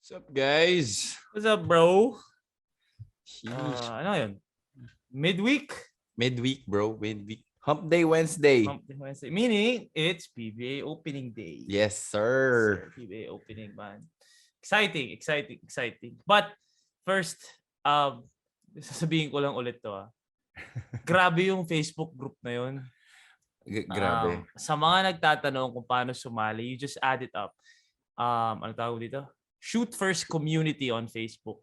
What's up, guys? What's up, bro? Sheesh. Ano yun? Midweek? Midweek, bro. Midweek. Hump Day Wednesday. Wednesday. Meaning, it's PBA opening day. Yes, sir. PBA opening, man. Exciting. But, first, sasabihin ko lang ulit to. Grabe yung Facebook group na yun. Grabe. Sa mga nagtatanong kung paano sumali, you just add it up. Ano tawag dito? Shoot First Community on Facebook.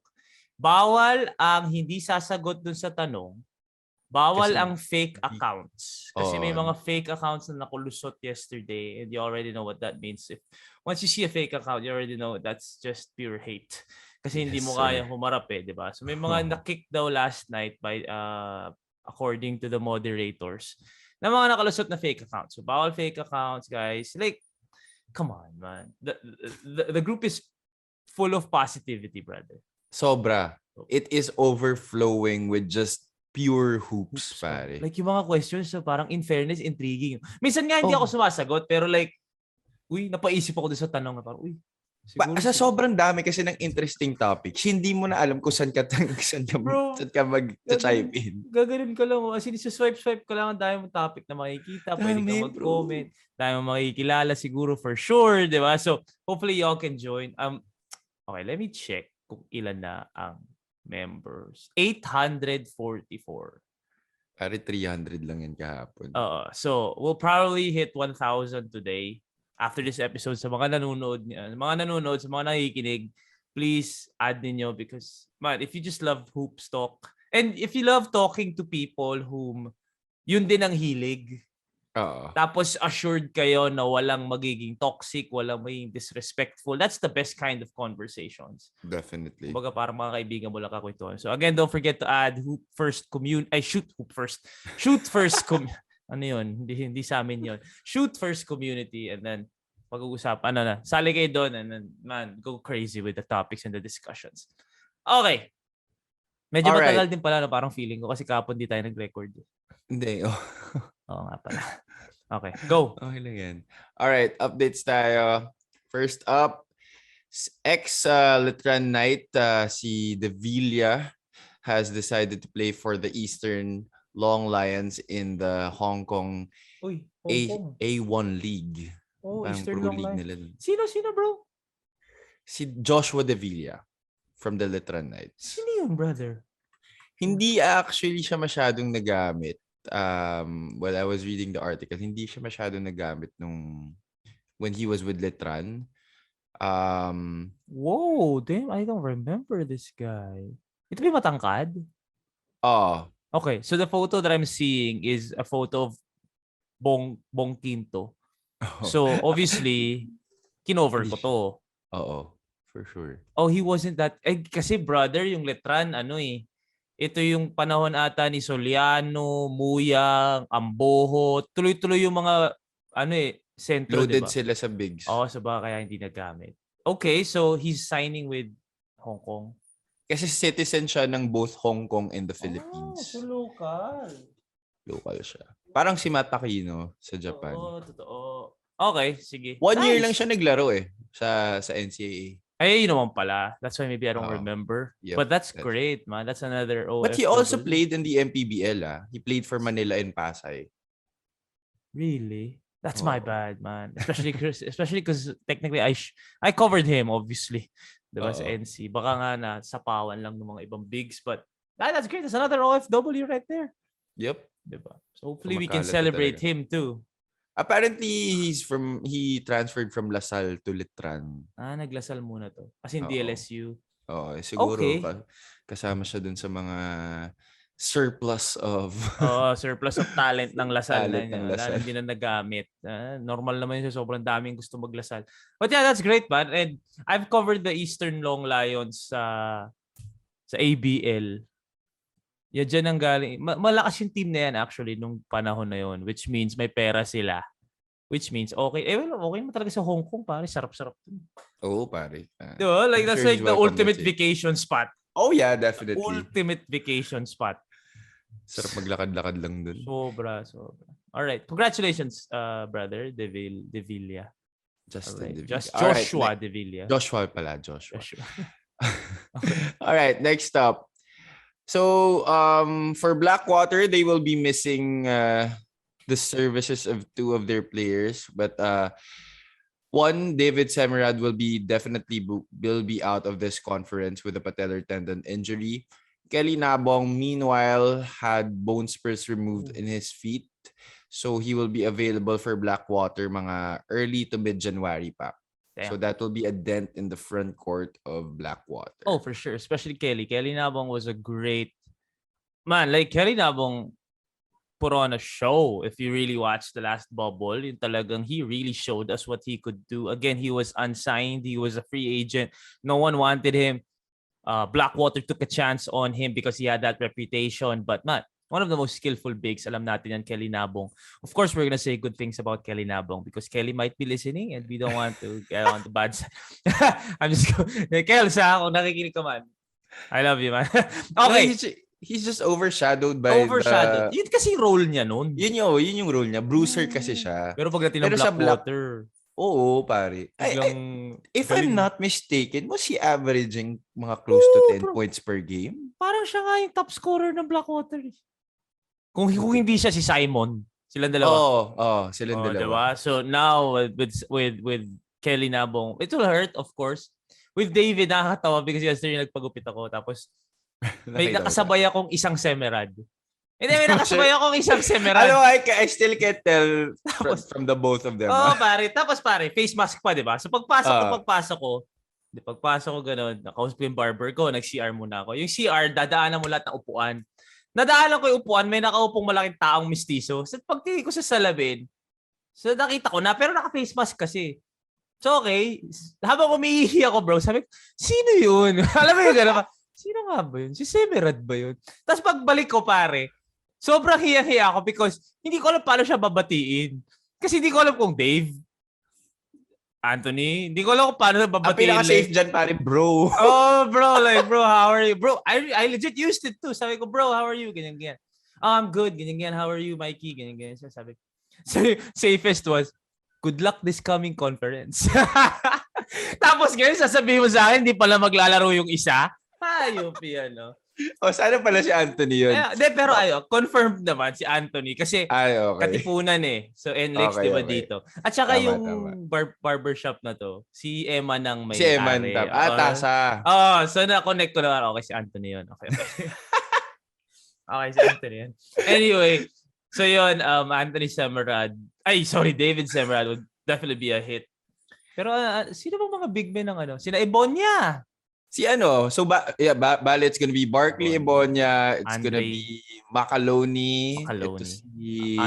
Bawal ang hindi sasagot dun sa tanong. Bawal ang fake accounts. Kasi may mga fake accounts na nakulusot yesterday and you already know what that means. Once you see a fake account, you already know that's just pure hate. Kasi hindi mo kaya humarap di ba? So may mga na-kick daw last night by according to the moderators na mga nakalusot na fake accounts. So bawal fake accounts, guys. Like, come on, man. The group is full of positivity, brother. Sobra. It is overflowing with just pure hoops, pare. Like yung mga questions, so parang in fairness, intriguing. Minsan nga hindi ako sumasagot, pero like, napaisip ako doon sa tanong na parang, sa sobrang dami kasi ng interesting topics, hindi mo na alam kung saan ka mag-chime in. Gaganon ka lang. As in, swipe ka lang. Ang dami mong topic na makikita. Pwede ka mag-comment. Dami mong makikilala siguro for sure. Di ba? So, hopefully y'all can join. Okay, let me check kung ilan na ang members. 844. Pare 300 lang yan kahapon. So, we'll probably hit 1,000 today. After this episode, sa mga nanonood, sa mga nakikinig, please add ninyo because, man, if you just love hoops talk, and if you love talking to people whom yun din ang hilig, tapos assured kayo na walang magiging toxic, walang magiging disrespectful, that's the best kind of conversations. Definitely. Kumbaga parang mga kaibigan mo lang kakwentuhan. So again, don't forget to add shoot first ano yun? Hindi sa amin yun. Shoot first community and then pag-uusapan. Sali kayo doon and then, man, go crazy with the topics and the discussions. Okay. Medyo matagal din pala na parang feeling ko kasi kapon di tayo nag-record. Hindi. Oo nga pala. Okay, go. Okay lang yan. Alright, updates tayo. First up, ex-Letran Knight, si De Villa has decided to play for the Eastern Long Lions in the Hong Kong A1 League. Eastern Long Lions. Sino bro? Si Joshua De Villa from the Letran Knights. Sino yun, brother? Hindi actually siya masyadong nagamit. Well, I was reading the article. Hindi siya masyadong nagamit when he was with Letran. Whoa, damn, I don't remember this guy. Ito ba yung matangkad? Okay, so the photo that I'm seeing is a photo of Bong Quinto. So, obviously, kinover ko to. For sure. He wasn't that... kasi brother, yung Letran, ito yung panahon ata ni Soliano, Muyang, Amboho, tuloy-tuloy yung mga, sentro, loaded diba? Sila sa bigs. Kaya hindi nagamit. Okay, so he's signing with Hong Kong. Kasi citizen siya ng both Hong Kong and the Philippines. So local. Local siya. Parang si Matt Aquino sa Japan. Totoo. Okay, sige. 1 year lang siya naglaro sa NCAA. Ay, yun naman pala. That's why maybe I don't remember. Yep, but that's great, man. That's another OFW. But he also played in the MPBL. He played for Manila and Pasay. Really? That's my bad, man. Especially because technically I covered him, obviously. Diba, sa NC. Baka nga na sapawan lang ng mga ibang bigs. But that's great. That's another OFW right there. Yep. Diba? So hopefully we can celebrate him too. Apparently, he transferred from LaSalle to Letran. Naglasal muna to. As in DLSU. Siguro kasama siya dun sa mga surplus of talent ng LaSalle na hindi na nagamit. Normal naman yun sa sobrang daming gusto maglasal. But yeah, that's great, man. And I've covered the Eastern Long Lions sa ABL. Yeah, dyan ang galing. Malakas yung team na yan actually nung panahon na yun, which means may pera sila. Which means okay. Okay mo talaga sa Hong Kong, pare. Sarap-sarap. Pare. Diba? Like that's like the ultimate vacation spot. Oh yeah, definitely. Ultimate vacation spot. Sarap maglakad-lakad lang dun. Sobra. All right. Congratulations, brother De Villa. Justin De Villa. Just All right, Joshua De Villa. Joshua pala, Joshua. Okay. All right, next up. So, for Blackwater, they will be missing the services of two of their players, but one, David Semerad will be out of this conference with a patellar tendon injury. Kelly Nabong, meanwhile, had bone spurs removed in his feet, so he will be available for Blackwater mga early to mid-January pa. Damn. So that will be a dent in the front court of Blackwater. Oh, for sure. Especially Kelly. Kelly Nabong was a great man. Like Kelly Nabong put on a show. If you really watch the last bubble, yung talagang he really showed us what he could do. Again, he was unsigned. He was a free agent. No one wanted him. Blackwater took a chance on him because he had that reputation. But man, one of the most skillful bigs. Alam natin yan, Kelly Nabong. Of course, we're gonna say good things about Kelly Nabong because Kelly might be listening and we don't want to get on the bad side. I'm just Kel, sa kung nakikinig ka man. I love you, man. Okay. He's just overshadowed by Yun kasi role niya nun. Yun yung role niya. Bruiser kasi siya. Pero pagdating ng Blackwater. Oo, pare. If I'm not mistaken, was he averaging mga close to 10 points per game? Parang siya nga yung top scorer ng Blackwater. Kung hindi siya si Simon, silang dalawa. Silang dalawa. Diba? So now with Kelly Nabong, it will hurt of course. With David, nakakatawa because yesterday nagpagupit ako tapos may nakasabay akong isang Semerad. Hindi, may nakasabay akong isang Semerad. Alam mo, I still can't tell from the both of them. Pare. Tapos pare, face mask pa, di ba? So pagpasok ko, gano'n, nakausap ko yung barber ko, nag-CR muna ako. Yung CR, dadaanan mo lahat ng upuan. Nadaanan ko yung upuan, may nakaupong malaking taong mistiso. So pagtingin ko sa salamin, so nakita ko na, pero naka-face mask kasi. So okay, habang umiihi ako bro, sabi ko, sino yun? Alam mo yung gano'n, sino nga ba yun? Si Semerad ba yun? Tapos pagbalik ko pare, sobrang hiya-hiya ako because hindi ko alam paano siya babatiin. Kasi hindi ko alam kung Dave, Anthony, hindi ko alam kung paano babatiin. Ang pinaka-safe dyan pare, bro. Oh bro, like bro, how are you? Bro, I legit used it too. Sabi ko, bro, how are you? Ganyan. Oh, I'm good. Ganyan. How are you, Mikey? Ganyan. Sabi ko, safest was, good luck this coming conference. Tapos ngayon, sasabihin mo sa akin, hindi pala maglalaro yung isa. Hayop yan, no? Sana pala si Anthony yun. Pero confirmed naman si Anthony kasi katipunan eh. So NLEX, di ba dito? At saka yung barbershop na to, si Emma nang may si Emma tasa. So na-connect ko na. Okay, si Anthony yun. Okay. Okay, si Anthony yun. Anyway, so yun, David Semerad would definitely be a hit. Pero sino bang mga big men ng Sina Ebonia. Bale, it's gonna be Barkley Ebonia, it's gonna be Macaloni. Ito si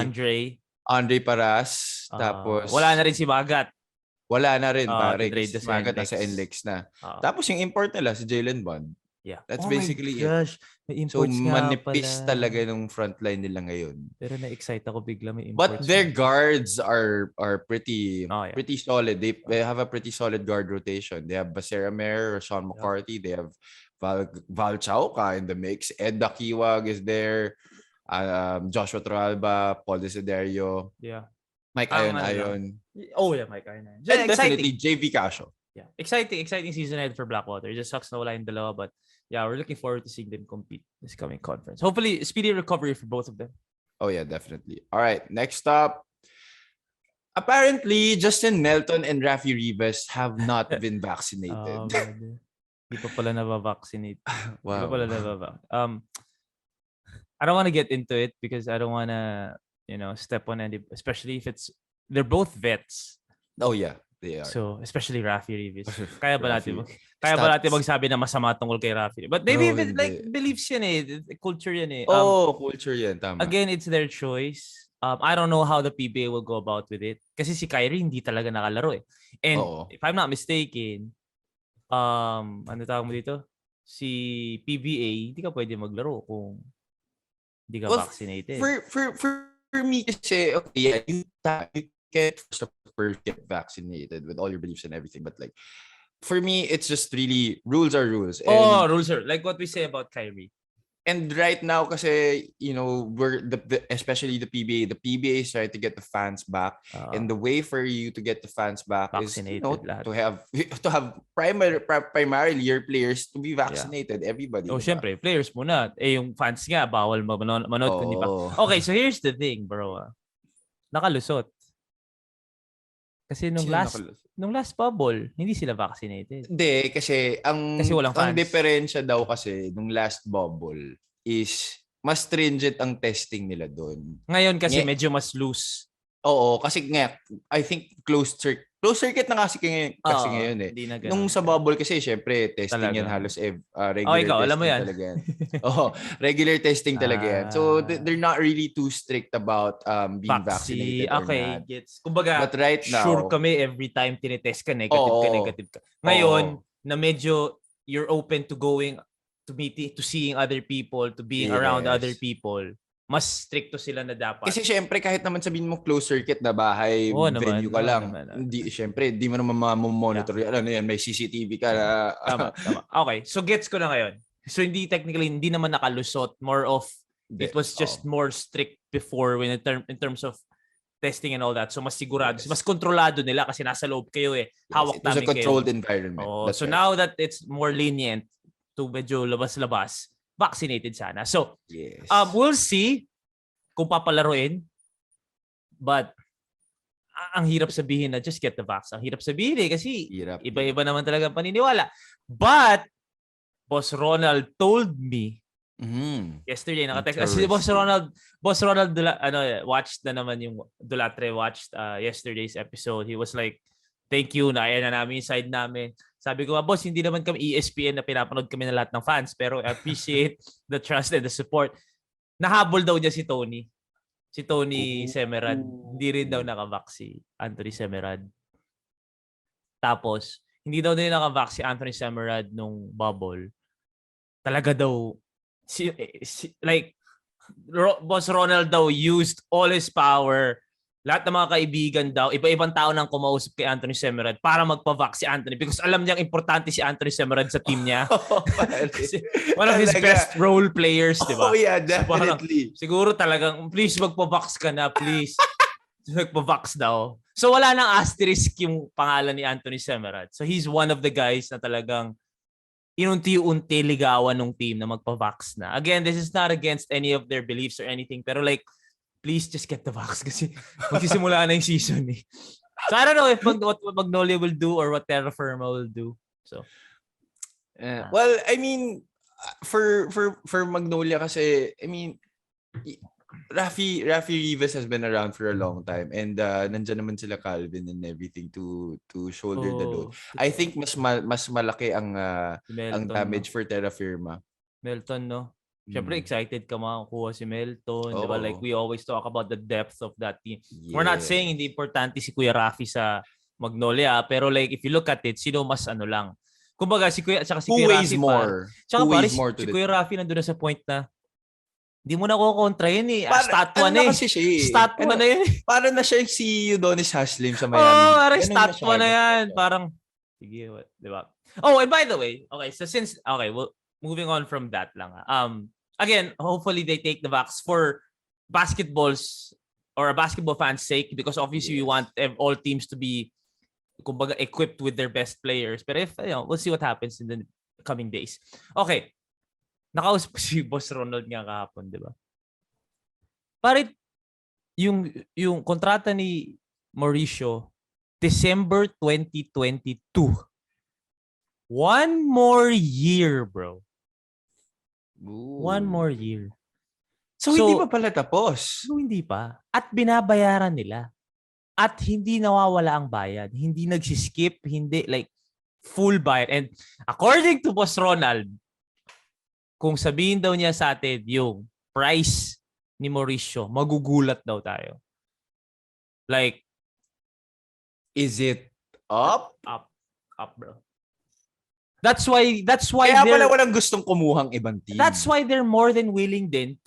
Andre Paras. Tapos wala na rin si Magat. Wala na rin pare. Si Magat nasa NLEX na. Tapos yung import nila si Jalen Bond. Yeah. That's basically it. So manipis talaga nung frontline nila ngayon. Pero na-excite ako bigla may imports. But their guards are pretty solid. They have a pretty solid guard rotation. They have Basera Mer, Sean McCarthy. They have Val Chauca in the mix. Ed Dakiwag is there. Joshua Toralba, Paul Desiderio. Yeah. Mike Ayon. Oh yeah, Mike Ayon. And definitely JV Casio. Yeah. Exciting season ahead for Blackwater. It just sucks na wala yung dalawa, but yeah, we're looking forward to seeing them compete this coming conference. Hopefully, speedy recovery for both of them. Oh yeah, definitely. All right, next up. Apparently, Justin Melton and Rafi Rivas have not been vaccinated. Di pa pala nabavaccinate. Wow. Di pa pala I don't want to get into it because I don't want to, step on any, especially if they're both vets. Oh yeah. They are. So, especially Rafi Rivas. Kaya ba natin magsabi na masama tungkol kay Rafi? But maybe beliefs yan eh. Culture yan eh. Culture yan. Tama. Again, it's their choice. I don't know how the PBA will go about with it. Kasi si Kyrie hindi talaga nakalaro eh. And if I'm not mistaken, ano tawag mo dito? Si PBA, hindi ka pwede maglaro kung hindi ka vaccinated. For me kasi, you can't first get vaccinated with all your beliefs and everything, but like for me it's just really rules are rules. And rules are like what we say about Kyrie. And right now kasi, we're especially the PBA is trying to get the fans back. And the way for you to get the fans back is, Vaccinated lahat. to have primarily your players to be vaccinated. Everybody. Oh, diba? syempre, players muna. Yung fans nga, bawal manood kundi pa. Oo. Okay, so here's the thing, bro. Nakalusot. Kasi nung last bubble, hindi sila vaccinated. Hindi, kasi walang fans. ang diferensya daw kasi nung last bubble is mas stringent ang testing nila doon. Ngayon kasi medyo mas loose. Oo, kasi nga, I think closed circuit na kasi ngayon eh. Nung sa bubble kasi, syempre, testing yan halos regular ikaw, alam mo testing yan. talaga yan. Regular testing talaga yan. So, they're not really too strict about being vaccinated or not. Gets. Kumbaga, but right now, sure kami every time tinetest ka, negative ka. Ngayon, na medyo you're open to going, to seeing other people, to being around other people, mas stricto sila na dapat. Kasi syempre kahit naman sabihin mo closed circuit na bahay, venue ka lang, hindi syempre di mo naman monitor yan, may CCTV ka na. Tama. Okay, so gets ko na ngayon. So hindi naman nakalusot, more of it was just more strict before in terms of testing and all that. So mas sigurado, mas kontrolado nila kasi nasa loob kayo eh. Hawak namin kayo. It was a controlled environment. So now that it's more lenient to medyo labas-labas, vaccinated sana. So, we'll see kung papalaruin. But, ang hirap sabihin na just get the vax. Ang hirap sabihin kasi iba-iba naman talaga paniniwala. But, Boss Ronald told me yesterday, nakatext. Kasi Boss Ronald watched na naman yung Dulatre watched yesterday's episode. He was like, thank you, na ayan na namin yung side namin. Sabi ko, boss, hindi naman kami ESPN na pinapanood kami ng lahat ng fans, pero I appreciate the trust and the support. Nahabol daw niya si Tony. Si Tony Semerad. Hindi rin daw nakavax si Anthony Semerad. Tapos, hindi daw din nakavax si Anthony Semerad nung bubble. Talaga daw, Boss Ronald daw used all his power. Lahat ng mga kaibigan daw, iba-ibang tao nang kumausap kay Anthony Semerad para magpa-vax si Anthony because alam niyang importante si Anthony Semerad sa team niya. One of his best role players, di ba? Oh yeah, definitely. So, siguro talagang, please magpa-vax ka na, please. Magpa-vax daw. So wala nang asterisk yung pangalan ni Anthony Semerad. So he's one of the guys na talagang inunti-unti ligawan ng team na magpa-vax na. Again, this is not against any of their beliefs or anything, pero like, please just get the vax kasi magsisimula na yung season eh. So I don't know if what Magnolia will do or what Terra Firma will do. So well, I mean for Magnolia kasi, I mean Rafi Rivas has been around for a long time and nandiyan naman sila Calvin and everything to shoulder the load. I think mas malaki ang damage for Terra Firma. Melton, no? Siyempre, excited ka makakuha si Melton. Diba? Like, we always talk about the depth of that team. Yeah. We're not saying hindi importante si Kuya Rafi sa Magnolia. Pero like, if you look at it, sino mas lang. Kumbaga, si Kuya Rafi. Who weighs more? Si Kuya Rafi nandun na sa point na hindi mo na kukontra yun eh. Statwa na eh. Statwa na yun. Parang na siya si Udonis Haslim sa Miami. Parang statwa na yan. Parang, sige, diba? Oh, and by the way, okay, so well, moving on from that lang. Again, hopefully they take the vax for basketball's or a basketball fan's sake because obviously we want all teams to be kumbaga equipped with their best players. But if we'll see what happens in the coming days. Okay. Nakausap si Boss Ronald nga kahapon, 'di ba? Parit yung kontrata ni Mauricio December 2022. One more year, bro. Ooh. One more year. So hindi pa pala tapos? No, hindi pa. At binabayaran nila. At hindi nawawala ang bayad. Hindi nagsiskip. Hindi like full bayad. And according to Boss Ronald, kung sabihin daw niya sa atin yung price ni Mauricio, magugulat daw tayo. Like, is it up? Up, bro. That's why kaya pala walang gustong kumuhang ibang team. That's why they're more than willing then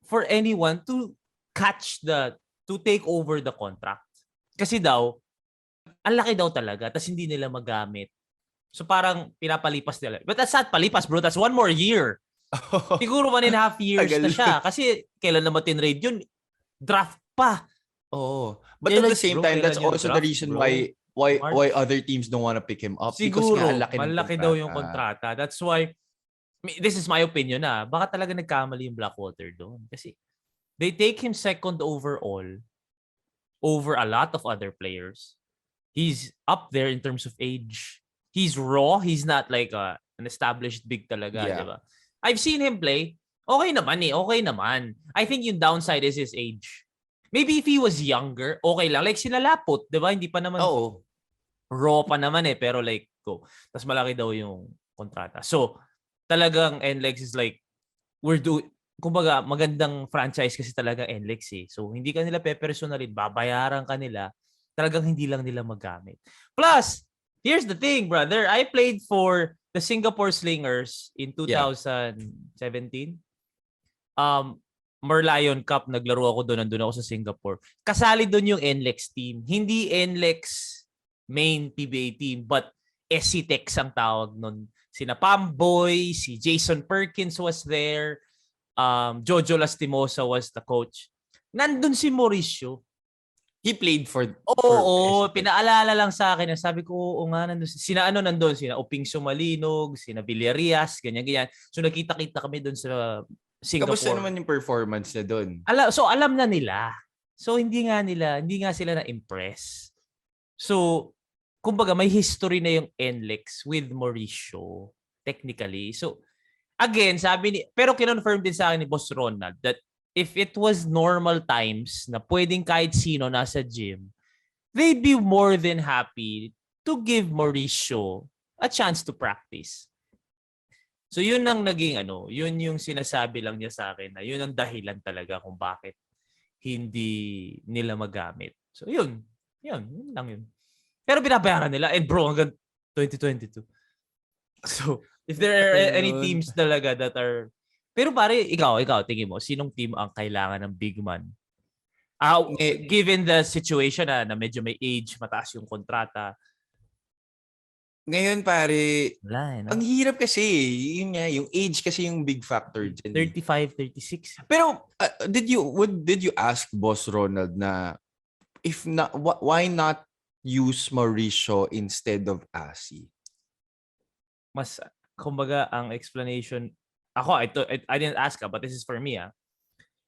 for anyone to to take over the contract. Kasi daw, ang laki daw talaga, tas hindi nila magamit. So parang pinapalipas nila. But that's not palipas, bro. That's one more year. Siguro 1.5 years Tagal. na siya. Kasi kailan naman tinrade yun? Draft pa. Oh, but at the NLEX, same bro, time, that's kailan yung also the draft, reason bro? why March. other teams don't want to pick him up because nga ang Siguro, laki ng malaki daw yung kontrata. kontrata. That's why, this is my opinion baka talaga nagkamali yung Blackwater doon. Kasi they take him second overall over a lot of other players. He's up there in terms of age. He's raw. He's not like an established big talaga, di Yeah. ba? I've seen him play. Okay naman eh. Okay naman. I think yung downside is his age. Maybe if he was younger, okay lang. Like sila Lapot, di ba? Hindi pa naman Oo. raw pa naman eh. Pero like, go. Tapos malaki daw yung kontrata. So, talagang NLEX is like, kumbaga, magandang franchise kasi talaga NLEX eh. So, hindi ka nila pepersonalin, babayaran ka nila, talagang hindi lang nila magamit. Plus, here's the thing, brother. I played for the Singapore Slingers in 2017. Merlion Cup, naglaro ako doon, nandun ako sa Singapore. Kasali doon yung NLEX team. Hindi NLEX main PBA team, but SC Tex ang tawag nun. Sina Pamboy, si Jason Perkins was there, Jojo Lastimosa was the coach. Nandun si Mauricio. He played for Oo, SC. pinaalala lang sa akin. Sabi ko, oo nga, nandun. Nandun? Sina Uping Sumalinog, sina Villarias, ganyan-ganyan. So, nakita-kita kami doon sa Singapore. Kamusta naman yung performance niya doon? Alam na nila. So, hindi nga sila na-impress. So, kumbaga, may history na yung NLEX with Mauricio, technically. So, again, pero kinonfirm din sa akin ni Boss Ronald that if it was normal times na pwedeng kahit sino nasa gym, they'd be more than happy to give Mauricio a chance to practice. So yun ang naging yun yung sinasabi lang niya sa akin na yun ang dahilan talaga kung bakit hindi nila magamit. So yun lang yun. Pero binabayaran nila and bro hanggang 2022. So if there are any teams talaga that are... Pero pare, ikaw, tingin mo, sinong team ang kailangan ng big man? Given the situation na medyo may age, mataas yung kontrata. Ngayon pare, Wala no? Ang hirap kasi. Yun nga, yung age kasi yung big factor dyan. 35, 36. Pero did you ask Boss Ronald na if not, why not use Mauricio instead of Asi? Mas, kumbaga, ang explanation, I didn't ask but this is for me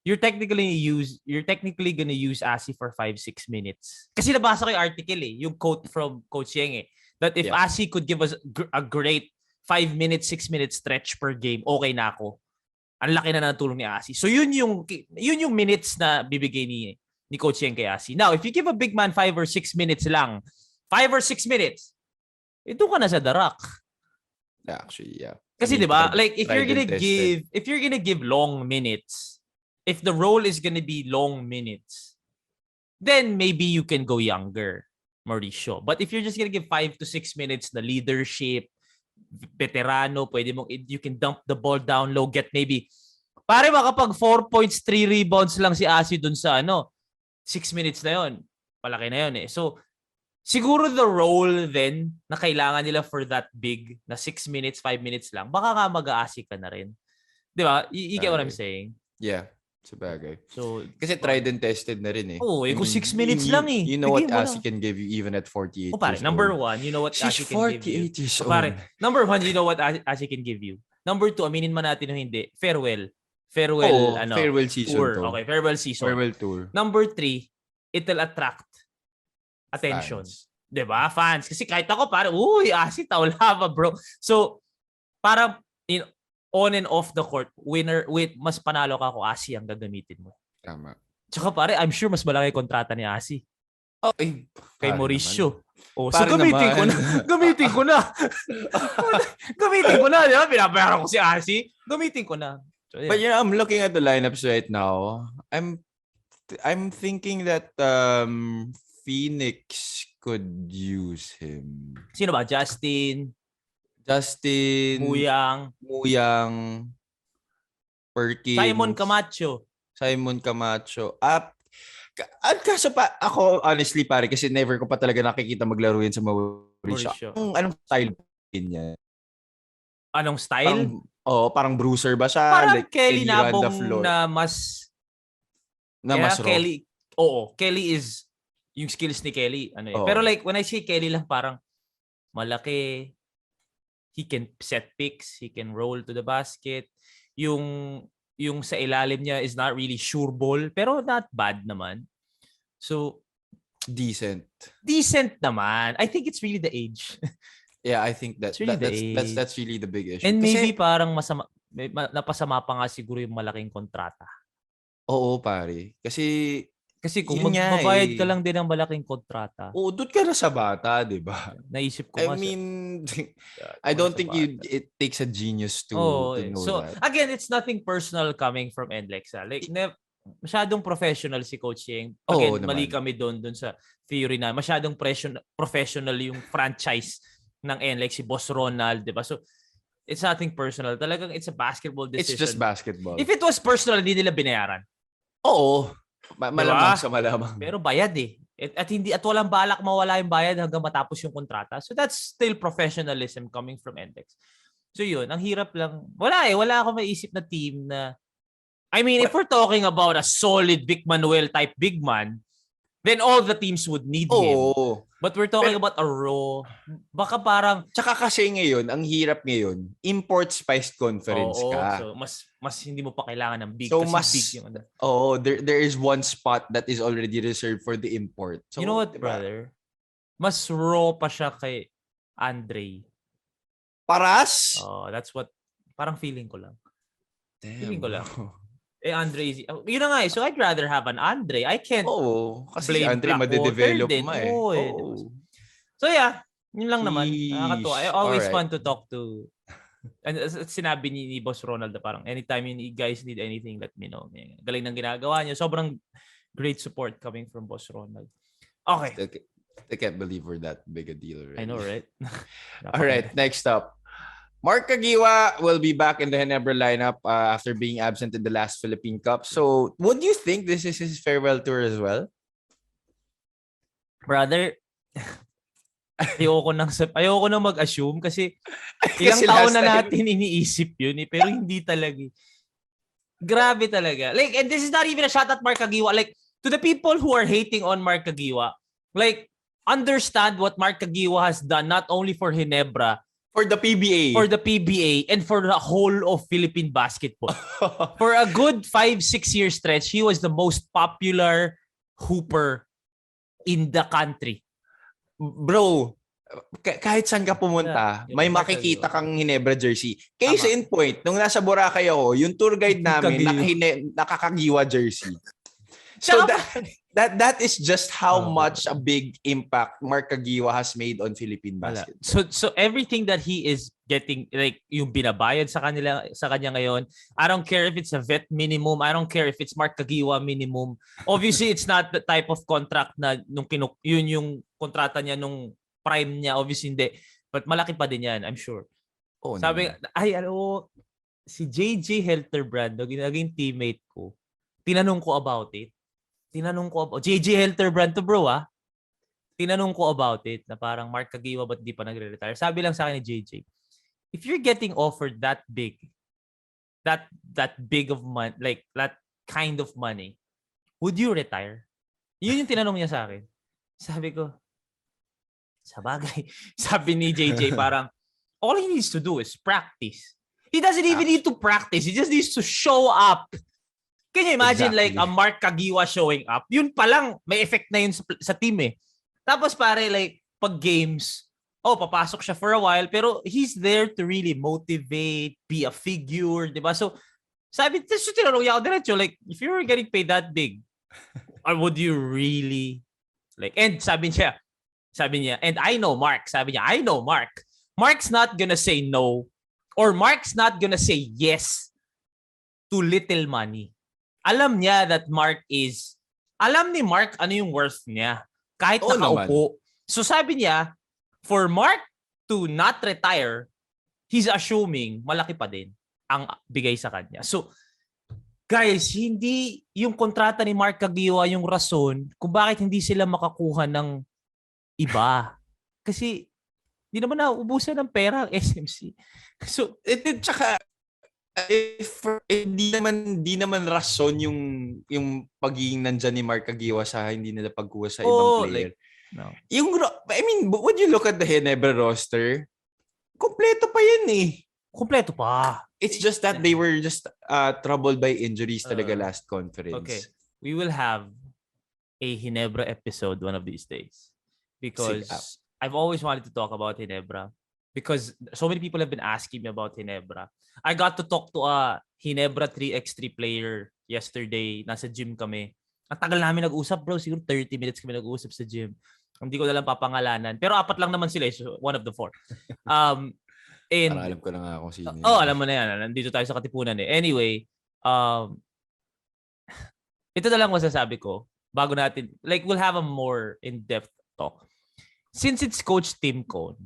You're technically gonna use Asi for 5-6 minutes. Kasi nabasa ko yung article yung quote from Coach Yeng that if Asi could give us a great 5 minutes, 6 minutes stretch per game, okay na ako. Ang laki na natulong ni Asi. So yun yung minutes na bibigay ni Coach Yeng kay Asi. Now, if you give a big man 5 or 6 minutes lang, 5 or 6 minutes, ito ka na sa darak. Actually, yeah. Kasi diba, like if you're gonna give long minutes, if the role is gonna be long minutes, then maybe you can go younger, Mauricio. But if you're just gonna give 5 to 6 minutes na leadership, veterano, you can dump the ball down low, get maybe, pare makapag 4 points, 3 rebounds lang si Asi dun sa 6 minutes na yon. Malaki na yon So, siguro the role then na kailangan nila for that big na 6 minutes, 5 minutes lang, baka nga mag-aasi ka na rin. Di ba? You get what I'm saying? Yeah. Sabagay. So, kasi tried and tested na rin Oo, kung 6 minutes lang You know what Asi can give you even at 48 pare, years number old. 1, you know what Asi can give you. She's 48 years old. Pare, number 1, you know what Asi can give you. Number 2, aminin man natin o hindi, farewell season tour. To. Okay, farewell season. Farewell tour. Number 3, it'll attract attention. Fans. 'Di ba? Fans. Kasi kahit ako, pare, Asi taulava, bro. So, para on and off the court, mas panalo ka kung Asi ang gagamitin mo. Tama. Tsaka pare, I'm sure mas malaki kontrata ni Asi. Okay. Kay Mauricio. So gamitin ko na. Gamitin ko na. Gamitin ko na, di ba? Pinabayaran ko si Asi. Gamitin ko na. So, yeah. But I'm looking at the lineups right now. I'm thinking that Phoenix could use him. Sino ba? Justin, Muyang, Perkins, Simon Camacho. At kaso pa, ako honestly pare, kasi never ko pa talaga nakikita maglaro yan sa Mauricio. Anong style niya? Anong style? Oh, parang bruiser ba siya? Parang Like, Kelly tinira on the Nabong floor. na mas Na kaya mas raw. Kelly, oo, Kelly is yung skills ni Kelly, ano eh. Pero Oo. like, when I say Kelly lang, parang malaki, he can set picks, he can roll to the basket. Yung sa ilalim niya is not really sure ball, pero not bad naman. So, Decent. decent naman. I think it's really the age. Yeah, I think It's really the age. that's really the big issue. And maybe Kasi, parang napasama pa nga siguro yung malaking kontrata. oo, pare. Kasi, Kasi kung yun nga magbabayad ka eh. lang din ng malaking kontrata, Oo, doon ka na sa bata, di ba? naisip ko I nga mean, doon I ka na don't sa think bata. it takes a genius Oo, to eh. know So, that. again, it's nothing personal coming from NLEX. Like, masyadong professional si Coach Yeng. Oo Again, mali naman. kami doon sa theory na masyadong professional yung franchise ng NLEX, si Boss Ronald, di ba? So, it's nothing personal. Talagang it's a basketball It's just decision. basketball. If it was personal, hindi nila binayaran. Oo. Malamang Diba? sa malamang. Pero bayad eh. At walang balak mawala yung bayad hanggang matapos yung kontrata. So that's still professionalism coming from NLEX. So yun, ang hirap lang. Wala ako maiisip na team na I mean, if we're talking about a solid Vic Manuel type big man, then all the teams would need him. Oo. But we're talking about a raw, baka parang Tsaka kasi ngayon, ang hirap ngayon, import spiced conference oo, ka. so mas hindi mo pa kailangan ng big So kasi mas big yung ano. there is one spot that is already reserved for the import. So, You know what, diba? brother? Mas raw pa siya kay Andre. Paras? That's what parang feeling ko lang. Damn, Feeling ko bro. lang. Andre, yun na nga eh. So I'd rather have an Andre. I can't Oo, kasi si blame Andre Blackwater madedevelop din. ma eh. Oo eh. So yeah, yun lang naman. Nakakatuwa. I Sheesh. always Alright. fun to talk to. And sinabi ni Boss Ronald na parang anytime you guys need anything, let me know. Galing ng ginagawa niyo. Sobrang great support coming from Boss Ronald. Okay. I can't believe we're that big a deal already. I know, right? Alright, next up. Mark Caguioa will be back in the Ginebra lineup after being absent in the last Philippine Cup. So, would you think this is his farewell tour as well? Brother, ayoko nang mag-assume kasi ilang taon na natin iniisip yun eh, pero hindi talaga. Grabe talaga. Like, and this is not even a shot at Mark Caguioa. Like, to the people who are hating on Mark Caguioa, like, understand what Mark Caguioa has done not only for Ginebra, for the PBA. For the PBA and for the whole of Philippine basketball. For a good 5-6 year stretch, he was the most popular hooper in the country. Bro, kahit saan ka pumunta, may makikita kang Ginebra jersey. Case in point, nung nasa Boracay ako, yung tour guide namin, nakakagiwa jersey. So that is just how much a big impact Mark Caguioa has made on Philippine basketball. So everything that he is getting, like yung binabayad sa kanya ngayon, I don't care if it's a vet minimum, I don't care if it's Mark Caguioa minimum. Obviously, it's not the type of contract na yun yung kontrata niya nung prime niya. Obviously, hindi. But malaki pa din yan, I'm sure. Oh, sabi, si JJ Helterbrand, naging teammate ko, tinanong ko about it. JJ Helterbrand to bro Tinanong ko about it na parang Mark Caguioa ba't di pa nagre-retire? Sabi lang sa akin ni JJ, if you're getting offered that big of money, like that kind of money, would you retire? Yun yung tinanong niya sa akin. Sabi ko, sa bagay. Sabi ni JJ parang, all he needs to do is practice. He doesn't even need to practice. He just needs to show up. Can you imagine like a Mark Caguioa showing up? Yun pa lang, may effect na yun sa team eh. Tapos pare like, pag games, papasok siya for a while, pero he's there to really motivate, be a figure, di ba? So, tinanong niya ako diretso, like, if you were getting paid that big, or would you really, like, and sabi niya, and I know Mark, I know Mark. Mark's not gonna say no, or Mark's not gonna say yes to little money. Alam niya that alam ni Mark ano yung worth niya. Kahit nakaupo. Naman. So sabi niya, for Mark to not retire, he's assuming malaki pa din ang bigay sa kanya. So, guys, hindi yung kontrata ni Mark Caguioa yung rason kung bakit hindi sila makakuha ng iba. Kasi, hindi naman nauubusan ng pera ang SMC. So, tsaka, Hindi naman rason yung pagiging nandyan ni Mark Aguiwa sa hindi nila pagkuha sa ibang player. No. When you look at the Ginebra roster, kompleto pa yan eh. Kompleto pa. It's just that they were just troubled by injuries talaga last conference. Okay. We will have a Ginebra episode one of these days. Because I've always wanted to talk about Ginebra. Because so many people have been asking me about Ginebra. I got to talk to a Ginebra 3x3 player yesterday. Nasa gym kami. Ang tagal namin nag-usap, bro. Siguro 30 minutes kami nag-usap sa gym. Hindi ko na lang papangalanan. Pero 4 lang naman sila. So one of the 4. Parang alam ko na nga kung sino. Alam mo na yan. Nandito tayo sa Katipunan eh. Anyway, ito na lang masasabi ko. Bago natin, we'll have a more in-depth talk. Since it's Coach Tim Cone,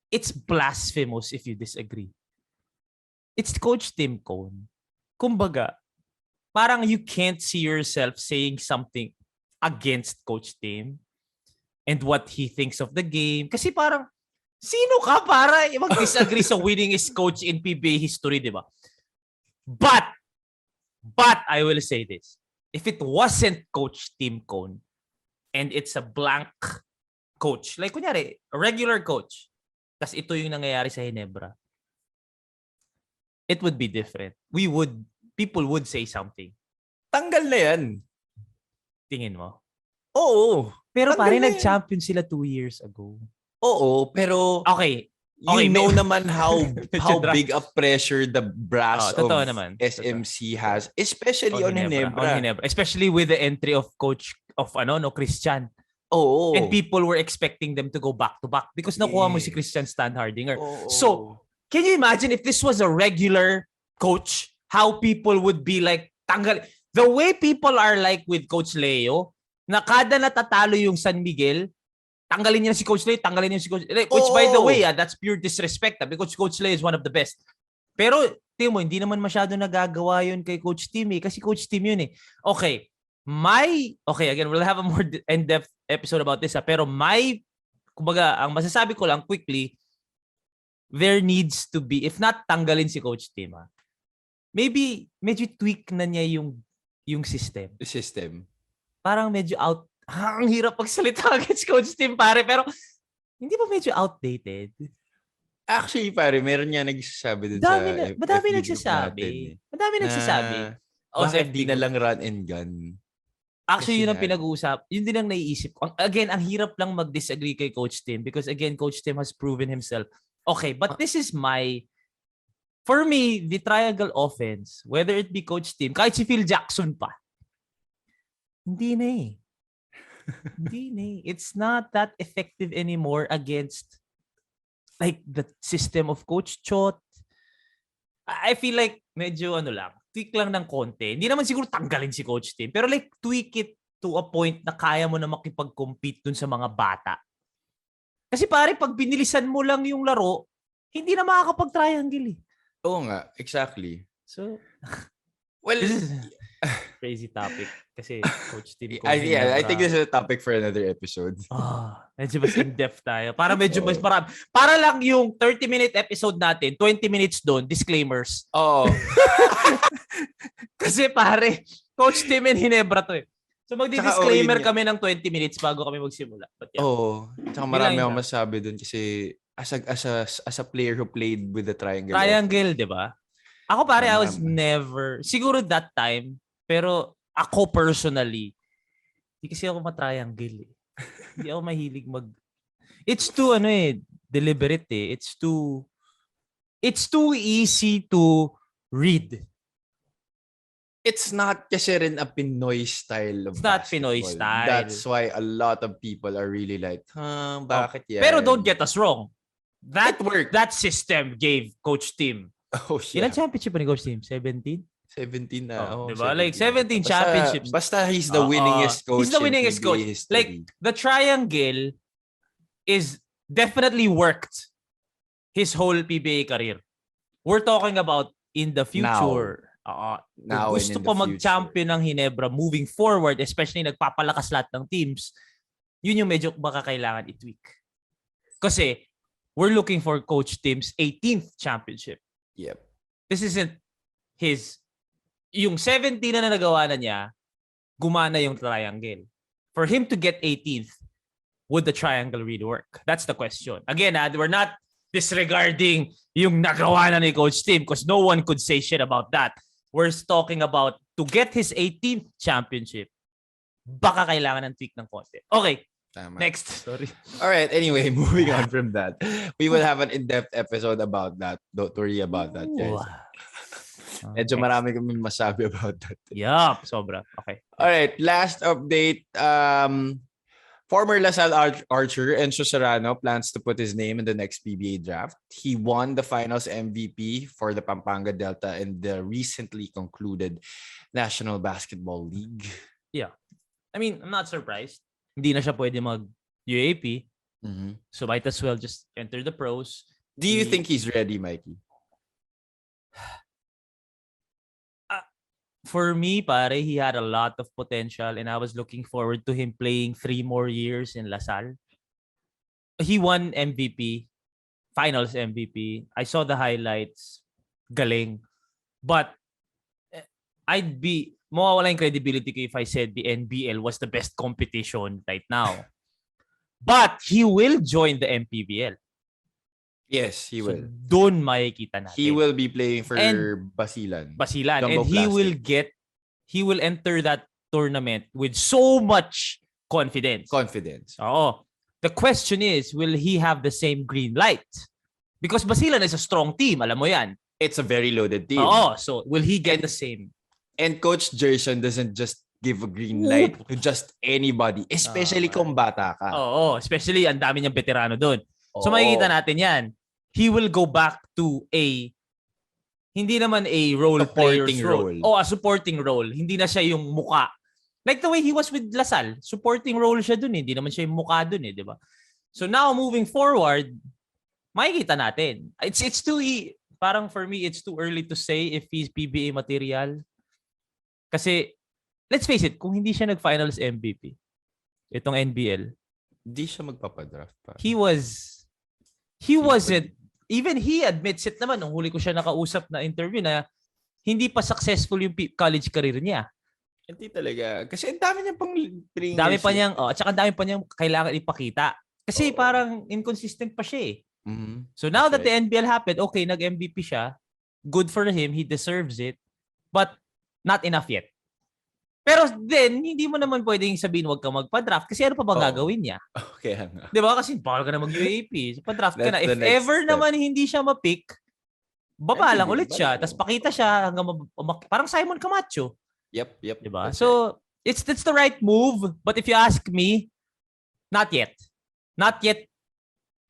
it's blasphemous if you disagree. It's Coach Tim Cone. Kumbaga, parang you can't see yourself saying something against Coach Tim and what he thinks of the game. Kasi parang, sino ka para mag-disagree sa winningest coach in PBA history, di ba? But I will say this. If it wasn't Coach Tim Cone and it's a blank coach, like kunyari, a regular coach, tas ito yung nangyayari sa Ginebra, it would be different. People would say something. Tanggal na yan. Tingin mo? Oo. Pero pare nag-champion sila 2 years ago. Oo, pero okay, you know naman how big a pressure the brass of naman. SMC has, especially on Ginebra. Especially with the entry of coach of Christian. Oo. And people were expecting them to go back to back because nakuha mo si Christian Standhardinger. So, can you imagine if this was a regular coach, how people would be like, tanggal. The way people are like with Coach Leo, na kada natatalo yung San Miguel, tanggalin niya si Coach Leo, tanggalin niya si Coach Leo. Which by the way, that's pure disrespect because Coach Leo is one of the best. Pero, tingin mo, hindi naman masyado nagagawa yun kay Coach Tim kasi Coach Tim yun eh. Okay, again, we'll have a more in-depth episode about this. Pero kumbaga, ang masasabi ko lang quickly, there needs to be, if not tanggalin si Coach Tim, maybe medyo tweak na niya yung system. The system. Parang medyo ang hirap pagsalita against Coach Tim, pare. Pero, hindi ba medyo outdated? Actually, pare, meron nga nagsasabi dun Madami nagsasabi. Madami nagsasabi. Bakit di na lang run and gun? Actually, yun ang pinag-uusap. Yun din ang naiisip ko. Again, ang hirap lang mag-disagree kay Coach Tim because again, Coach Tim has proven himself. Okay, but this is for me, the triangle offense, whether it be Coach Tim, kahit si Phil Jackson pa, hindi na eh. Hindi na eh. It's not that effective anymore against the system of Coach Chot. I feel like medyo tweak lang ng konti. Hindi naman siguro tanggalin si Coach Tim, pero tweak it to a point na kaya mo na makipag-compete dun sa mga bata. Kasi pare, pag binilisan mo lang yung laro, hindi na makakapag-triangle eh. Oo nga, exactly. So, well, this is crazy topic kasi Coach Tim. I think this is a topic for another episode. Medyo mas in-depth tayo. Para medyo mas marami. Para lang yung 30-minute episode natin, 20 minutes doon, disclaimers. Kasi pare, Coach Tim and Ginebra to eh. So magdi-disclaimer kami ng 20 minutes bago kami magsimula. Tsaka marami akong masabi doon kasi as a player who played with the triangle. Triangle, di ba? Ako pare, I was never, siguro that time, pero ako personally, hindi kasi ako matriangle eh. Hindi ako mahilig it's too, deliberate eh. It's too easy to read. It's not kasi rin a Pinoy style of basketball. It's not Pinoy style. That's why a lot of people are really like, bakit yan? Pero don't get us wrong. That worked. That system gave Coach Tim. Ilan championship ni Coach Tim? 17? 17 na. Diba? 17 championships. Basta he's the winningest coach. He's the winningest coach. History. The triangle is definitely worked his whole PBA career. We're talking about in the future. Now gusto pa mag-champion ng Ginebra moving forward, especially nagpapalakas lahat ng teams, yun yung medyo baka kailangan i-tweak. Kasi we're looking for Coach Tim's 18th championship. Yep. this isn't his, yung 17 na nagawa na niya, gumana yung triangle. For him to get 18th, would the triangle really work? That's the question. Again, we're not disregarding yung nagawa na ni Coach Tim because no one could say shit about that. We're talking about to get his 18th championship, baka kailangan ng tweak ng konti. Okay, Tama. next. Sorry. All right, anyway, moving on from that. We will have an in-depth episode about that. Don't worry about that, guys. Medyo marami kami masabi about that. Yup, sobra. Okay. All right, last update. Former LaSalle archer Enzo Serrano plans to put his name in the next PBA draft. He won the finals MVP for the Pampanga Delta in the recently concluded National Basketball League. Yeah. I mean, I'm not surprised. Hindi na siya pwede mag-UAP. Mm-hmm. So might as well just enter the pros. Do you think he's ready, Mikey? For me, pare, he had a lot of potential and I was looking forward to him playing 3 more years in LaSalle. He won MVP, finals MVP. I saw the highlights. Galing. But I'd be mawawala yung credibility ko if I said the NBL was the best competition right now. But he will join the MPBL. Yes, he will. Doon makikita natin. He will be playing for Basilan. And he will enter that tournament with so much confidence. Oo. The question is, will he have the same green light? Because Basilan is a strong team, alam mo yan. It's a very loaded team. Oo, so will he get the same? And Coach Jerson doesn't just give a green light to just anybody, especially kung bata ka. Oo, especially ang dami niyang veterano doon. So makikita natin yan. He will go back to hindi naman a role player's role. A supporting role. Hindi na siya yung muka. Like the way he was with LaSalle. Supporting role siya dun. Hindi naman siya yung muka dun, di ba? So now, moving forward, makikita natin. It's too, parang for me, it's too early to say if he's PBA material. Kasi, let's face it, kung hindi siya nag-finals MVP, itong NBL, hindi siya magpapadraft pa. He wasn't, even he admits it naman, nung huli ko siya nakausap na interview na hindi pa successful yung college career niya. Hindi talaga. Kasi ang dami niyang pang 3 dami pa niyang, at saka dami pa niyang kailangan ipakita. Kasi parang inconsistent pa siya eh. Mm-hmm. So now that the NBL happened, okay, nag-MVP siya. Good for him. He deserves it. But not enough yet. Pero then, hindi mo naman pwedeng sabihin huwag ka magpa-draft kasi ano pa ba gagawin niya? Okay nga. Di ba? Kasi bawal ka na mag-UAP. So, pa-draft ka na. If ever naman hindi siya ma-pick, baba lang ulit siya. Tapos pakita siya hanggang parang Simon Camacho. Yep. Di ba? So, it's the right move. But if you ask me, not yet. Not yet.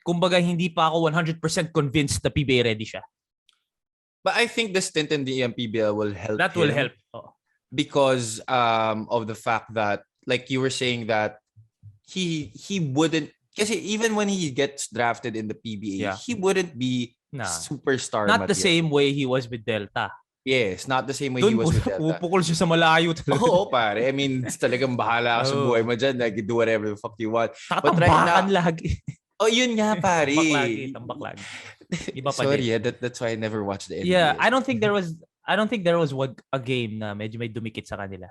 Kumbaga, hindi pa ako 100% convinced na PBA ready siya. But I think the stint in the PBL will help That will help. Oh. Because of the fact that, like you were saying, that he wouldn't, kasi even when he gets drafted in the PBA, he wouldn't be superstar. Not the same way he was with Delta. Yes, not the same way he was with Delta. Pupukol siya sa malayo talaga. Oo, pare. I mean, talagang bahala ka sa buhay mo dyan. Like, do whatever the fuck you want. But right now, lagi. Oh, yun nga, pare. Tambak lagi. Iba pa Sorry, din. that's why I never watched the NBA. Yeah, I don't think there was a game na medyo may dumikit sa kanila.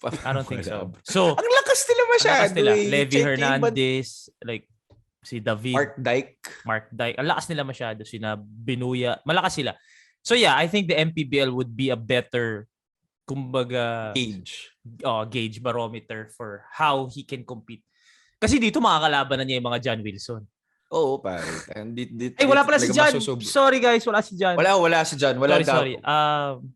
I don't think so. So, ang lakas nila masyado. Levy Hernandez, like si David. Mark Dyke. Ang lakas nila masyado. Sina Binuya. Malakas sila. So yeah, I think the MPBL would be a better, kumbaga, gauge barometer for how he can compete. Kasi dito makakalaban na niya yung mga John Wilson. Oo, pare. Wala pala si John. Sorry guys, wala si John. Wala si John. Sorry.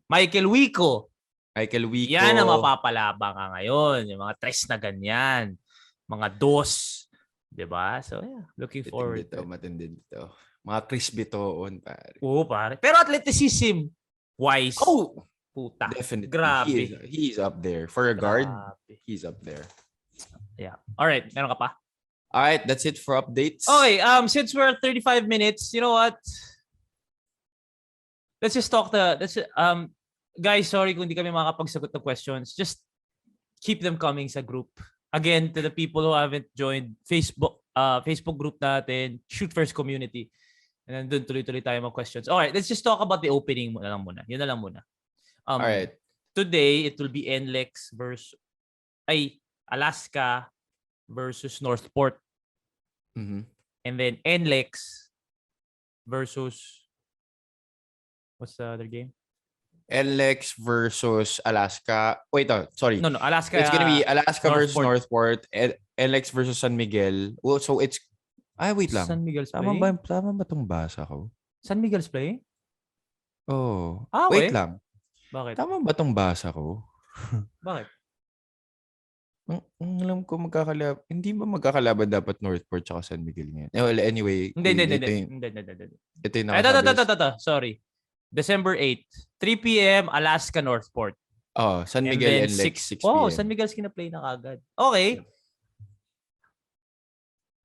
Michael Wico. Yan ang mapapalabang ka ngayon. Yung mga tres na ganyan. Mga dos. Diba? So, yeah. Looking forward. Matindi dito. Mga Chris Bitoon, pare. Oo, pare. Pero athleticism wise. Oh! Puta. Definitely. Grabe. He's up there. For a guard, he's up there. Yeah. Alright. Meron ka pa? Alright, that's it for updates. Okay, since we're at 35 minutes, you know what? Let's just talk guys, sorry kung hindi kami makapagsagot ng questions. Just keep them coming sa group. Again, to the people who haven't joined Facebook group natin, Shoot First Community. And then dun tuloy-tuloy tayo mag-questions. Alright, let's just talk about the opening na lang muna. Yun na lang muna. Alright. Today, it will be NLEX versus Alaska versus Northport. Mm-hmm. And then NLEX versus what's the other game? NLEX versus Alaska. Wait, sorry. No, Alaska. It's gonna be Alaska versus Northport. NLEX versus San Miguel. Well, so it's wait lang. San Miguel's Tama playing? ba tong basa ko? San Miguel's playing? Oh. Okay. Wait lang. Bakit? Tama ba tong basa ko? Bakit? Ang alam ko hindi ba magkakalaban dapat Northport tsaka San Miguel ngayon? Well, anyway. Hindi. Ito yung nakasabi. Ito. Sorry. December 8, 3 p.m. Alaska Northport. Oh, San Miguel and NLEX 6 p.m. Oh, San Miguel's kina-play na kagad. Okay.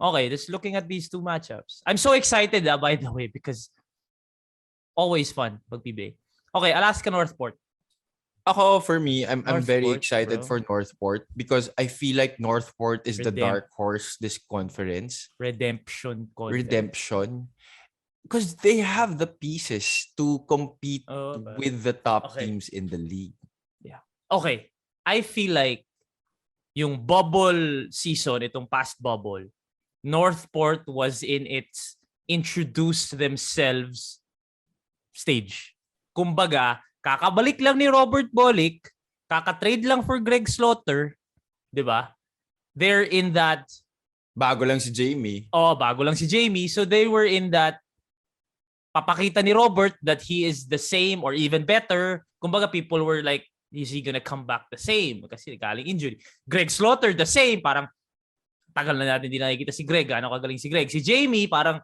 Okay, just looking at these two matchups. I'm so excited, by the way, because always fun pag PBA. Okay, Alaska Northport. Ako, for me, I'm very Northport, excited bro. for Northport because I feel like Northport is the dark horse this conference. Redemption. Because they have the pieces to compete with the top teams in the league. Yeah. Okay. I feel like yung bubble season, itong past bubble, Northport was in its introduce themselves stage. Kumbaga, kakabalik lang ni Robert Bolick, kaka-trade lang for Greg Slaughter, 'di ba? They're in that bago lang si Jamie. Bago lang si Jamie. So they were in that papakita ni Robert that he is the same or even better. Kumbaga, people were like, is he gonna come back the same? Kasi galing injury. Greg Slaughter, the same. Parang tagal na natin hindi nakikita si Greg. Ano kagaling si Greg? Si Jamie, parang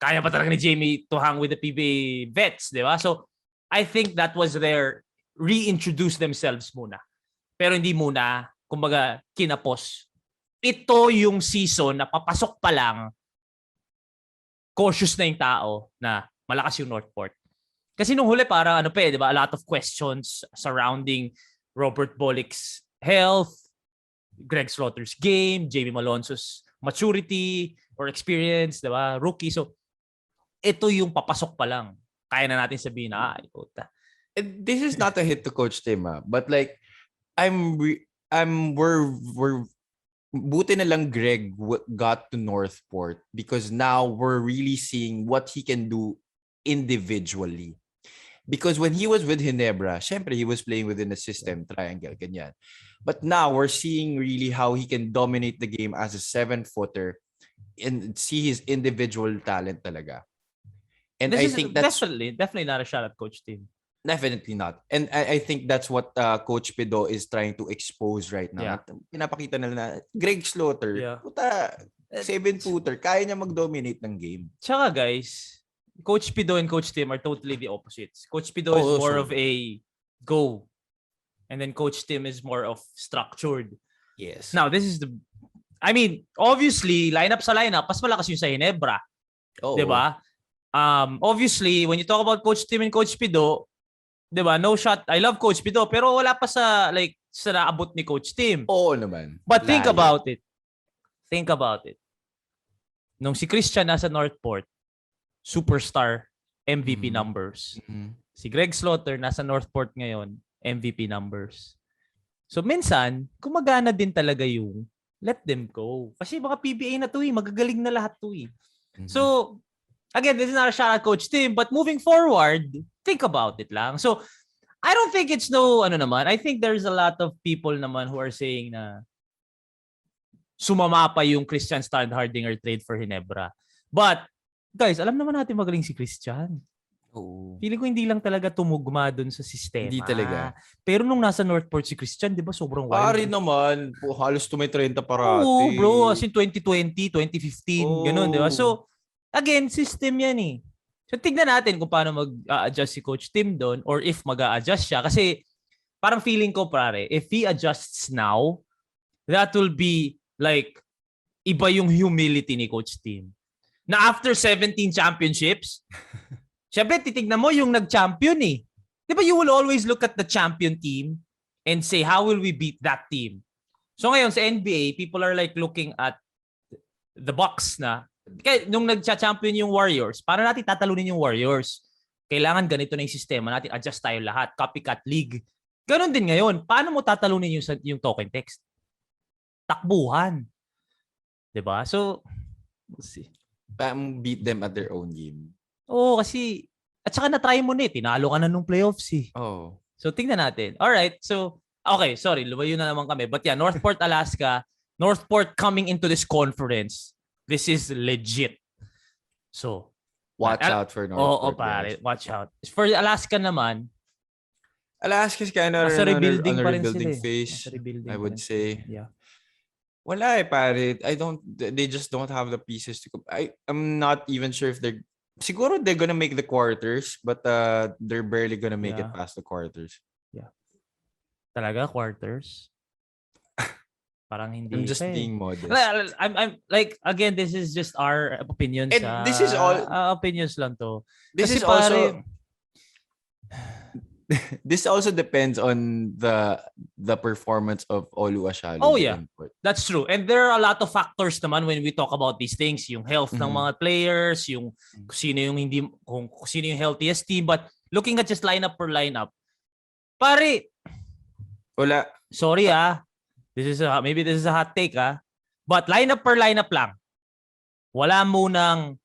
kaya pa talaga ni Jamie to hang with the PBA vets, di ba? So, I think that was their reintroduce themselves muna. Pero hindi muna, kumbaga, kinapos. Ito yung season na papasok pa lang, cautious na yung tao na malakas yung Northport. Kasi nung huli parang di ba? A lot of questions surrounding Robert Bolick's health, Greg Slaughter's game, Jamie Malonzo's maturity or experience, di ba? Rookie. So, ito yung papasok pa lang. Kaya na natin sabihin na, puta. This is not a hit to Coach Tim, but like, we're buti na lang Greg got to Northport because now we're really seeing what he can do individually. Because when he was with Ginebra, syempre he was playing within the system, triangle, ganyan. But now we're seeing really how he can dominate the game as a 7-footer and see his individual talent talaga. And I think that's definitely not a shot at Coach Tim. Definitely not. And I think that's what Coach Pido is trying to expose right now. Yeah. Pinapakita na Greg Slaughter, puta, 7-footer, kaya niya mag-dominate ng game. Tsaka guys, Coach Pido and Coach Tim are totally the opposites. Coach Pido is more of a go. And then Coach Tim is more of structured. Yes. Now, this is obviously, lineup sa lineup, mas malakas yung sa Ginebra. Diba? Obviously, when you talk about Coach Tim and Coach Pido, diba, no shot. I love Coach Pido, pero wala pa sa naabot ni Coach Tim. Oo naman. But think about it. Nung si Christian nasa Northport, superstar, MVP numbers. Si Greg Slaughter nasa Northport ngayon, MVP numbers. So minsan, gumagana din talaga yung let them go. Kasi mga PBA na to magagaling na lahat to So, again, this is not a shot at Coach Tim, but moving forward, think about it lang. So, I don't think it's I think there's a lot of people naman who are saying na sumama pa yung Christian Standhardinger trade for Ginebra. But, guys, alam naman natin magaling si Christian. Oo. Feeling ko hindi lang talaga tumugma dun sa sistema. Hindi talaga. Pero nung nasa Northport si Christian, di ba sobrang wild? Pari naman, halos 30 parati. Oo, bro. As in 2020, 2015, ganun, di ba? So, again, system yan So, tignan natin kung paano mag-adjust si Coach Tim doon or if mag-a-adjust siya. Kasi, parang feeling ko, pare, if he adjusts now, that will be like, iba yung humility ni Coach Tim. Na after 17 championships, syempre, titignan mo yung nag-champion Di ba you will always look at the champion team and say, how will we beat that team? So ngayon sa NBA, people are like looking at the Bucks na, Kaya nung nagcha-champion yung Warriors, para natin tatalunin yung Warriors, kailangan ganito na yung sistema natin, adjust tayo lahat, copycat league. Ganon din ngayon. Paano mo tatalunin yung token text? Takbuhan. 'Di ba? So, we'll see. Beat them at their own game. Oo, kasi at saka na-try mo na tinalo ka na nung playoffs eh. Oh. So, tingnan natin. Alright, so, okay, sorry, lumayo na naman kami. But yeah, Northport, Alaska, Northport coming into this conference, this is legit. So, watch out for Northport. Oo, pare, watch out. For Alaska naman, Alaska's kind of on a rebuilding phase, I would say. Yeah. Wala pare. They just don't have the pieces to I'm not even sure if siguro they're gonna make the quarters, but they're barely gonna make it past the quarters. Yeah. Talaga quarters? Parang hindi. I'm just being modest. I'm like, again, this is just our opinions. This is all opinions lang to. This Kasi is also this also depends on the performance of Olu Ashalo. Oh yeah, that's true. And there are a lot of factors naman when we talk about these things, yung health ng mga players, yung sino yung healthiest team. But looking at just lineup per lineup, pare, wala. Sorry maybe this is a hot take but lineup per lineup lang. Wala munang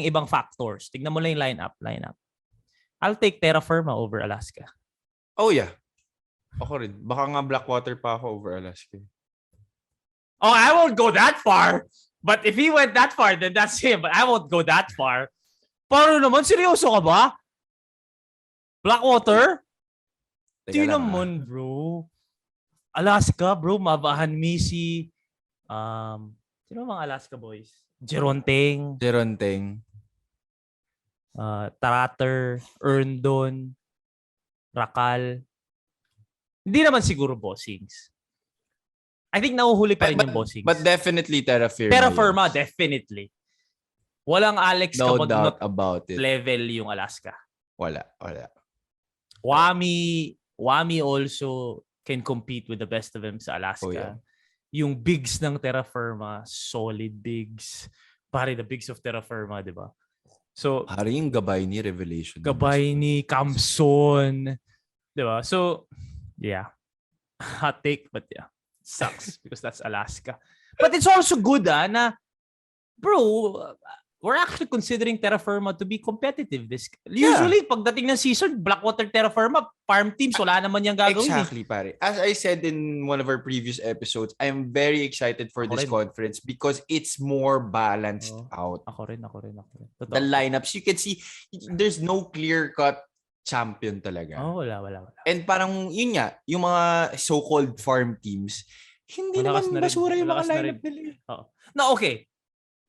ibang factors. Tignan mo lang yung lineup. I'll take Terra Firma over Alaska. Oh yeah. Ako rin. Baka nga Blackwater pa ako over Alaska. Oh, I won't go that far. But if he went that far, then that's him. But I won't go that far. Paano naman? Seryoso ka ba? Blackwater? Di naman, bro. Alaska, bro. Mabahan Misi. Sino mga Alaska boys? Geronteng. Tarater, Erndon, Rakal. Hindi naman siguro bossings. I think nahuhuli pa rin yung bossings. But definitely Terra Firma. Terra Firma, definitely. Walang Alex no kapag doubt about it. Level yung Alaska. Wala. Wami also can compete with the best of them sa Alaska. Oh, yeah. Yung bigs ng Terra Firma, solid bigs. Pare, the bigs of Terra Firma, di ba? So, pare yung gabay ni Revelation. Gabay ni Kamson. Diba? So, yeah. Hot take, but yeah. Sucks because that's Alaska. But it's also good na, bro, we're actually considering Terra Firma to be competitive. Usually, pagdating ng season, Blackwater, Terra Firma, farm teams, wala naman yung gagawin. Exactly, pare. As I said in one of our previous episodes, I'm very excited for this conference because it's more balanced out. Ako rin. The lineups, you can see, there's no clear-cut champion talaga. Oh, wala. And parang, yun nga, yung mga so-called farm teams, hindi naman basura yung mga lineup nila. No, okay.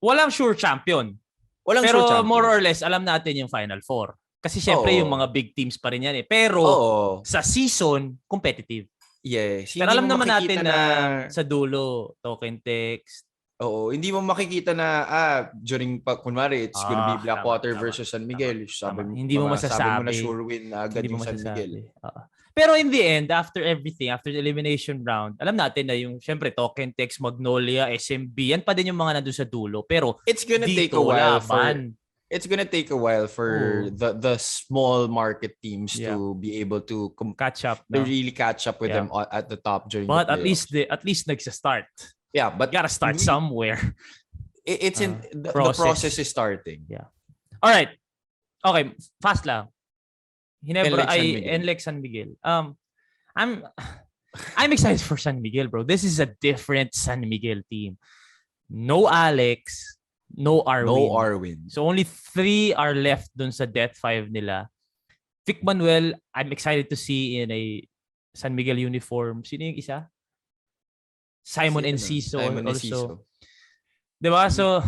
Walang sure champion. Pero more or less, alam natin yung Final Four. Kasi syempre yung mga big teams pa rin yan eh. Pero sa season, competitive. Yes. Pero alam naman natin na sa dulo, token text. Oo. Hindi mo makikita na during, kunwari, it's gonna be Blackwater versus San Miguel. Hindi mo masasabi. Sabi mo na sure win agad yung San Miguel. Pero in the end, after everything, after the elimination round, alam natin na yung, syempre, token text, Magnolia, SMB, yan pa din yung mga nandun sa dulo. Pero it's gonna take a while for the small market teams to be able to catch up. To really catch up with them at the top during but the playoffs. at least nagsa-start. Yeah, but gotta start somewhere. It's in the process is starting. Yeah. All right. Okay, fast lang. NLEX San Miguel. I'm excited for San Miguel, bro. This is a different San Miguel team. No Alex, no Arwin. So only 3 are left dun sa Death 5 nila. Vic Manuel, I'm excited to see in a San Miguel uniform. Sino yung isa? Simon Enciso also. Diba? So,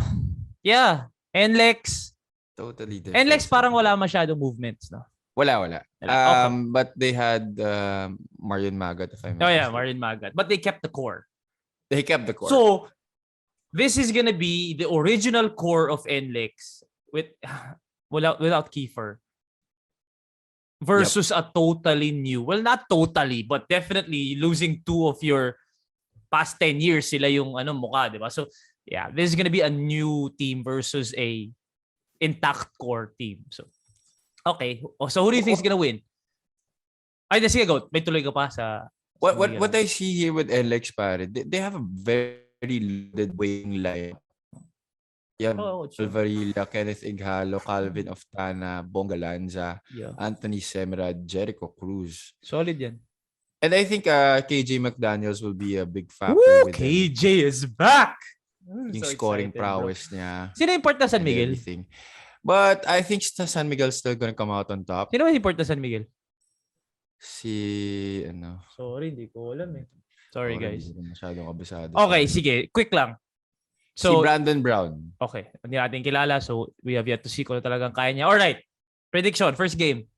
yeah. NLEX. Totally different. NLEX parang wala masyadong movements, no? Wala. But they had Marion Magat, if I'm not mistaken. Marion Magat. But they kept the core. So, this is gonna be the original core of NLEX without Kiefer versus a totally new. Well, not totally, but definitely losing 2 of your past 10 years sila yung mukha, di ba? So, yeah, this is gonna be a new team versus a intact core team. So, okay. So who do you think is gonna win? Ay, sige, go. May tuloy ka pa sa... What I see here with NLEX, pare, they have a very loaded weighing line. Yeah, Alvarilla, Kenneth Ighalo, Calvin Oftana, Bonga Lanza, Anthony Semrad, Jericho Cruz. Solid yan. And I think KJ McDaniels will be a big factor. Woo, with KJ is back! Yung so scoring excited, prowess niya. Sino import na San Miguel? Everything. But I think San Miguel's still gonna come out on top. Sino import na San Miguel? Sorry, hindi ko alam eh. Sorry guys. Hindi masyadong kabisado. Okay, sige. Quick lang. So, si Brandon Brown. Okay. Hindi natin kilala. So, we have yet to see kung talagang kaya niya. Alright. Prediction. First game.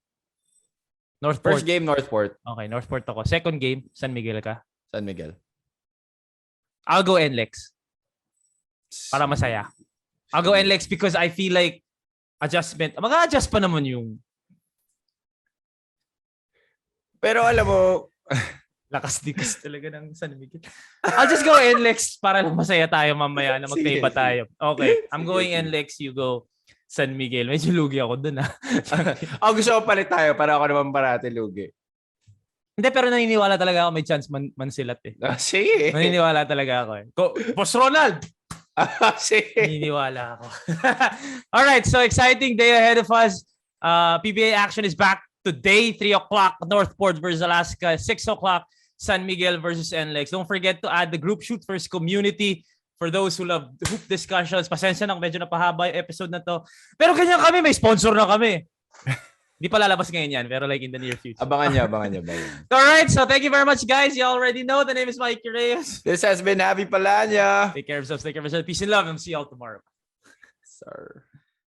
Northport. First game, Northport. Okay, Northport ako. Second game, San Miguel ka? San Miguel. I'll go NLEX. Para masaya. I'll go NLEX because I feel like adjustment. Mag-a-adjust pa naman yung... Pero alam mo... Lakas-dikas talaga ng San Miguel. I'll just go NLEX para masaya tayo mamaya na magtaipa tayo. Okay, I'm going NLEX, you go San Miguel. Medyo lugi ako dun gusto ko palit tayo para ako naman parati lugi. Hindi, pero naniniwala talaga ako may chance mansilat eh. Sige. Naniniwala talaga ako eh. Boss Ronald! Sige. Naniniwala ako. Alright, so exciting day ahead of us. PBA action is back today, 3 o'clock, Northport versus Alaska, 6 o'clock, San Miguel versus NLEX. Don't forget to add the group shoot first community for those who love hoop discussions. Pasensya na, medyo napahaba yung episode na to. Pero ganyan kami, may sponsor na kami. Hindi pa lalabas ngayon yan, pero like in the near future. Abangan niya ba yun? Alright, so thank you very much, guys. You already know, the name is Mikey Reyes. This has been Rafi Palanya. Take care of yourselves, take care of yourselves. Peace and love, and see you all tomorrow. Sir.